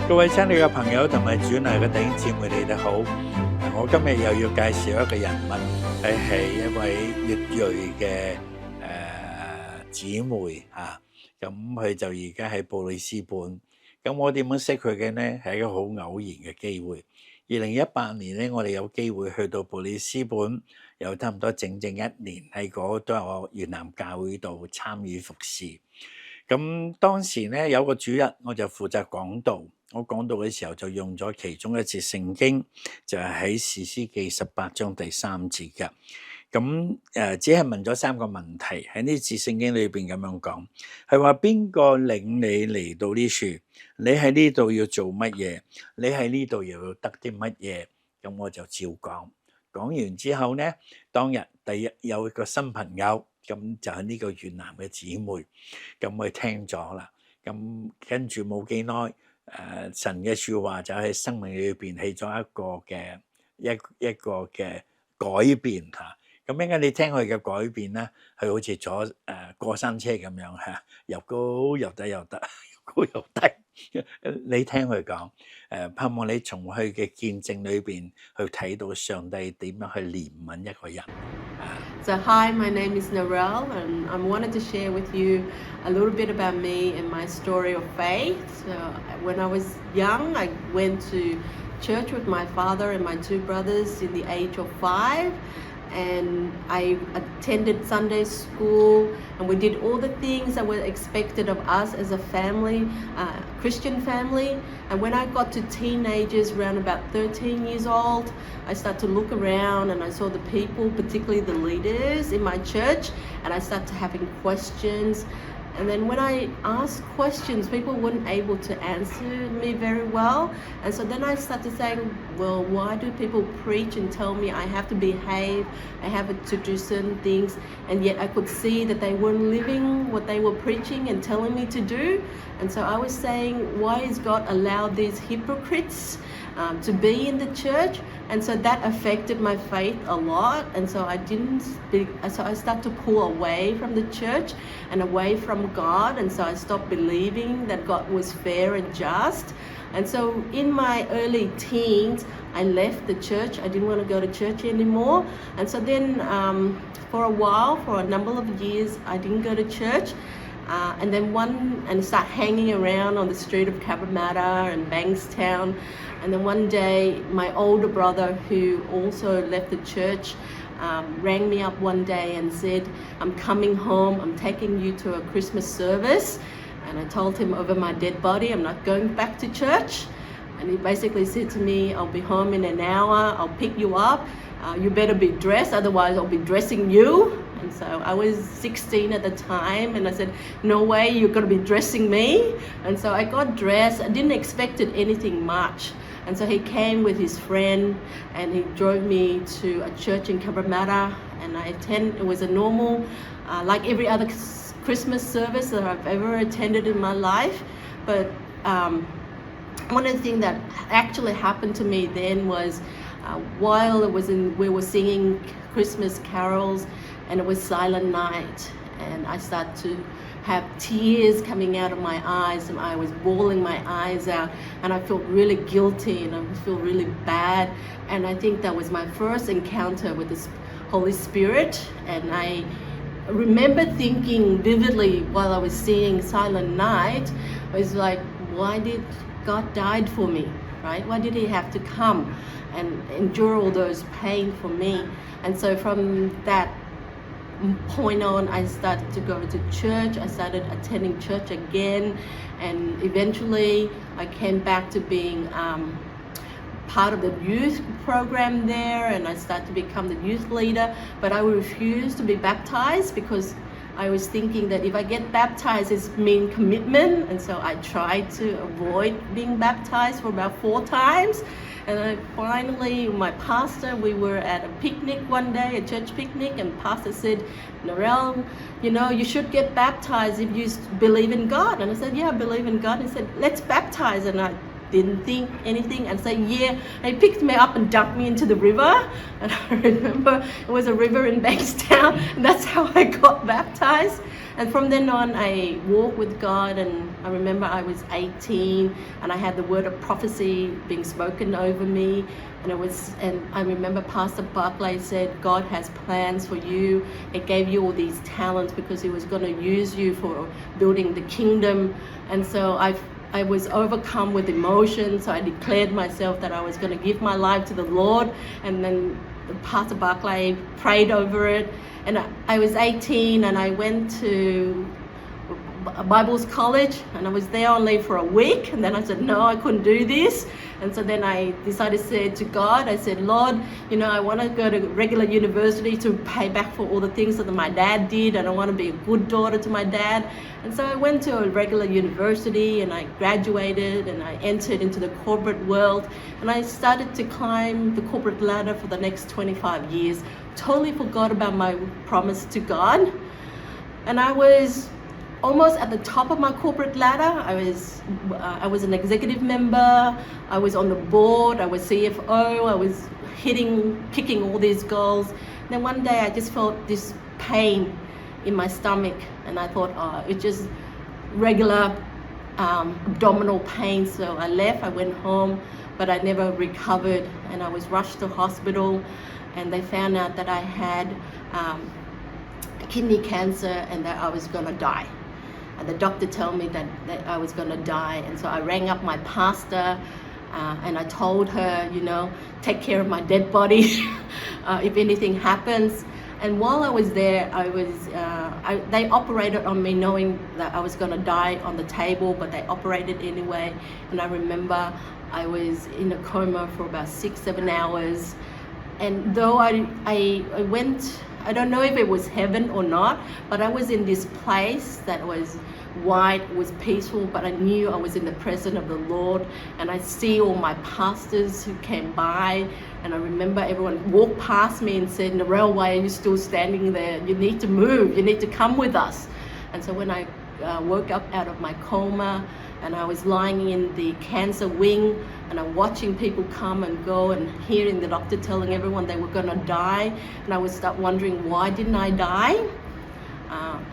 各位親愛嘅朋友同埋主內嘅弟兄姊妹，你哋好。我今日又要介紹一個人物，係一位粵裔嘅姊妹啊。咁佢就而家喺布里斯本。咁我點樣識佢嘅呢？係一個好偶然嘅機會。2018年呢，我哋有機會去到布里斯本，有差唔多整整1年喺嗰個越南教會度參與服侍。咁當時呢，有個主日，我就負責講道。我講道嘅時候就用咗其中一節聖經，就係喺士師記18章第3節嘅。咁只係問咗3個問題，喺呢節聖經裏邊咁樣講，係話邊個領你嚟到呢處？你喺呢度要做乜嘢？你喺呢度又要得啲乜嘢？咁我就照講。講完之後呢，當日第一有一個新朋友，咁就係呢個越南嘅姊妹，咁佢聽咗啦。咁跟住冇幾耐。神嘅說話就喺生命裏邊起咗一個嘅改變吓，咁應該你聽佢嘅改變咧，佢好似坐過山車咁樣吓，又高又低又得，又高又低。你聽佢講，盼望你從佢嘅見證裏邊去睇到上帝點樣去憐憫一個人。So hi, my name is Norelle, and I wanted to share with you a little bit about me and my story of faith. So when I was young, I went to church with my father and my 2 brothers in the age of 5. And I attended Sunday school, and we did all the things that were expected of us as a family, Christian family. And when I got to teenagers, around about 13 years old, I started to look around and I saw the people, particularly the leaders in my church, and I started having questions. And then when I asked questions, people weren't able to answer me very well. And so then I started saying, well, why do people preach and tell me I have to behave, I have to do certain things, and yet I could see that they weren't living what they were preaching and telling me to do. And so I was saying, why is God allowed these hypocrites to be in the church? And so that affected my faith a lot. And so I started to pull away from the church and away from God. And so I stopped believing that God was fair and just. And so in my early teens, I left the church. I didn't want to go to church anymore. And so then for a while, for a number of years, I didn't go to church. And start hanging around on the street of Cabramatta and Bankstown. And then one day, my older brother, who also left the church, rang me up one day and said, I'm coming home, I'm taking you to a Christmas service. And I told him over my dead body, I'm not going back to church. And he basically said to me, I'll be home in an hour, I'll pick you up. You better be dressed, otherwise I'll be dressing you. And so I was 16 at the time, and I said, no way, you're going to be dressing me. And so I got dressed. I didn't expect anything much. And so he came with his friend, and he drove me to a church in Cabramatta, and it was a normal, like every other Christmas service that I've ever attended in my life. But one of the things that actually happened to me then was while we were singing Christmas carols, and it was silent night, and I started to have tears coming out of my eyes, and I was bawling my eyes out, and I felt really guilty, and I felt really bad. And I think that was my first encounter with the Holy Spirit. And I remember thinking vividly while I was singing Silent Night, I was like, why did God died for me, right? Why did he have to come and endure all those pain for me? And so from that point on, I started to go to church. I started attending church again, and eventually I came back to being part of the youth program there, and I started to become the youth leader. But I refused to be baptized because I was thinking that if I get baptized, it's mean commitment, and so I tried to avoid being baptized for about 4 times. And I finally, my pastor, we were at a picnic one day, a church picnic, and pastor said, Norelle, you should get baptized if you believe in God. And I said, yeah, I believe in God. And he said, let's baptize. And I didn't think anything and said, yeah. And he picked me up and dumped me into the river. And I remember it was a river in Bankstown, and that's how I got baptized. And from then on, I walked with God, and I remember I was 18, and I had the word of prophecy being spoken over me. And I remember Pastor Barclay said, God has plans for you. It gave you all these talents because he was going to use you for building the kingdom. And so I was overcome with emotion, so I declared myself that I was going to give my life to the Lord. And then Pastor Barclay prayed over it. And I was 18, and I went to Bible college, and I was there only for a week, and then I said no, I couldn't do this. And so then I decided to say to God, I said, Lord, I want to go to regular university to pay back for all the things that my dad did, and I want to be a good daughter to my dad. And so I went to a regular university, and I graduated, and I entered into the corporate world, and I started to climb the corporate ladder for the next 25 years. Totally forgot about my promise to God. And I was almost at the top of my corporate ladder. I was an executive member, I was on the board, I was CFO, I was kicking all these goals. Then one day I just felt this pain in my stomach, and I thought, it's just regular abdominal pain. So I left, I went home, but I never recovered, and I was rushed to hospital, and they found out that I had kidney cancer and that I was gonna die. And the doctor told me that I was going to die. And so I rang up my pastor, and I told her, take care of my dead body if anything happens. And while I was there, they operated on me knowing that I was going to die on the table, but they operated anyway. And I remember I was in a coma for about 6-7 hours. And though I went, I don't know if it was heaven or not, but I was in this place that was white, was peaceful, but I knew I was in the presence of the Lord. And I see all my pastors who came by, and I remember everyone walked past me and said, Norelle, why are you still standing there? You need to move, you need to come with us. And so when I woke up out of my coma, and I was lying in the cancer wing, and I'm watching people come and go, and hearing the doctor telling everyone they were going to die, and I would start wondering, why didn't I die?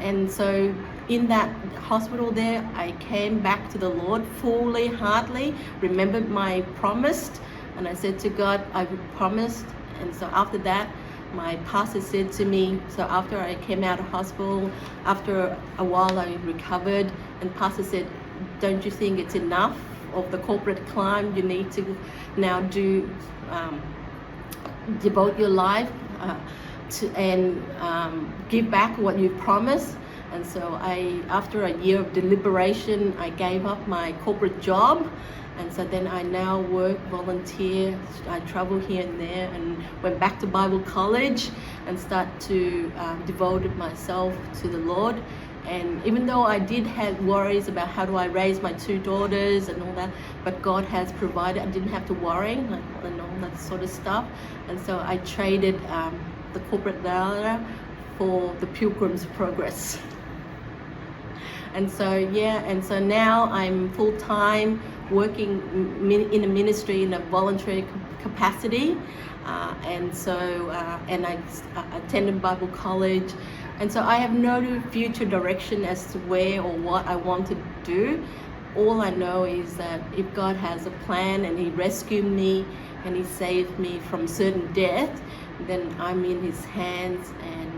And so in that hospital there, I came back to the Lord fully, heartily, remembered my promise, and I said to God, I promised. And so after that, my pastor said to me, so after I came out of hospital, after a while I recovered, and pastor said, don't you think it's enough of the corporate climb? You need to now devote your life and give back what you promised. And so after a year of deliberation, I gave up my corporate job. And so then I now work, volunteer, I travel here and there, and went back to Bible college and start to devote myself to the Lord. And even though I did have worries about how do I raise my 2 daughters and all that, but God has provided. I didn't have to worry and all that sort of stuff. And so I traded the corporate ladder for the Pilgrim's Progress. And so now I'm full-time working in a ministry in a voluntary capacity. And I attended Bible college. And so I have no future direction as to where or what I want to do. All I know is that if God has a plan and He rescued me and He saved me from certain death, then I'm in His hands, and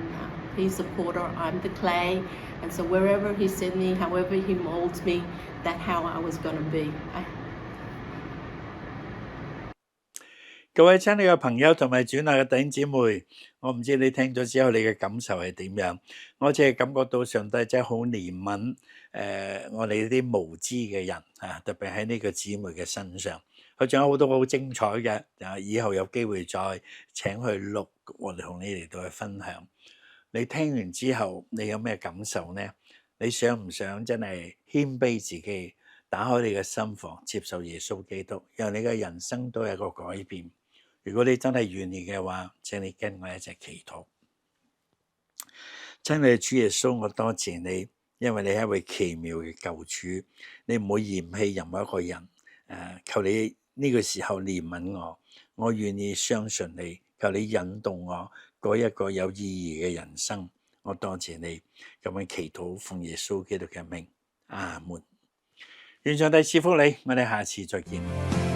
He's the potter, I'm the clay. And so wherever He sent me, however He molds me, that's how I was going to be. 各位親愛嘅朋友同埋主內嘅弟兄姊妹，我唔知你聽咗之後你嘅感受係點樣？我只係感覺到上帝真係好憐憫我哋啲無知嘅人特別喺呢個姊妹嘅身上。佢仲有好多好精彩嘅，以後有機會再請佢錄，我哋同你嚟到去分享。你聽完之後，你有咩感受呢？你想唔想真係謙卑自己，打開你嘅心房，接受耶穌基督，讓你嘅人生都有一個改變？如果你真係願意嘅話，請你跟我一齊祈禱。親愛嘅主耶穌，我多謝你，因為你係一位奇妙嘅救主，你唔會嫌棄任何一個人。求你呢個時候憐憫我，我願意相信你，求你引導我過一個有意義嘅人生。我多謝你，咁樣祈禱奉耶穌基督嘅名，阿門。願上帝賜福你，我哋下次再見。